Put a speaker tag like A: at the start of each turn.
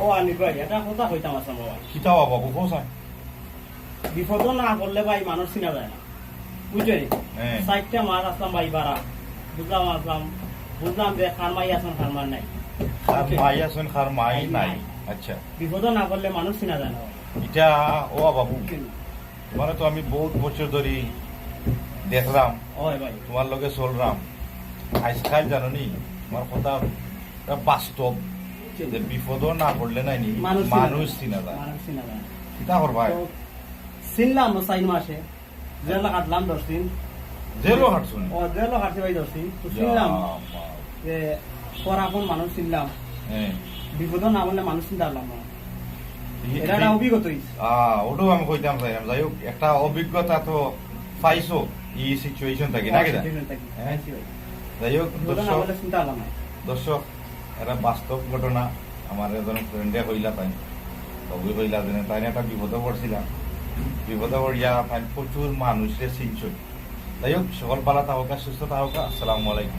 A: ও আনি ভাই এটা কথা কইতাম আসলাম বাবা।
B: কিতা হওয়া বাবু কোথায়?
A: বিপদ না করলে ভাই মানুষ চিনা যায় না, বুঝলি?
B: হ্যাঁ।
A: 4টা মাস আসলাম ভাই বাড়া, বুঝলাম যে খারমাই আছেন খারমার নাই।
B: খার মাই আছেন খার মাই নাই। আচ্ছা
A: বিপদ না করলে মানুষ চিনা যায় না।
B: এটা ও বাবু তোমার তো আমি বহুত বছর ধরে দেখলাম,
A: ওই ভাই
B: তোমার লগে চললাম, আজকাল জানো নি তোমার কথা এটা বাস্তব যে বিপদ না করলে নাই নি মানুষ চিনা যায়।
A: মানুষ চিনা যায় না।
B: কিতা করবা?
A: তো চিনলাম 4 মাসে, জেল কাটলাম 10 দিন।
B: জেলও হাঁটছুন?
A: ও জেল কাটছি ভাই 10 দিন। তো চিনলাম যে পরাপন মানুষ চিনলাম,
B: হ্যাঁ
A: বিপদ না করলে মানুষ চিনতে পারলাম না। এটা একটা অভিজ্ঞতা হইছে।
B: ওটাও আমি কইতাম চাইলাম। যাই হোক একটা অভিজ্ঞতা তো পাইছো এই সিচুয়েশন থাকি নাকি না? হ্যাঁ। যাই হোক
A: বিপদ না করলে চিনতে পারলাম না।
B: দর্শক এটা বাস্তব ঘটনা। আমার এজন ফ্রেন্ডে কইলা তাই তবে কইলা যে তাই একটা বিপদে পড়ছিলাম, বিপদে পড়িয়া তাই প্রচুর মানুষের চিনছ। যাই হোক সকল পালা থাকা সুস্থ থাকা। আসসালামু আলাইকুম।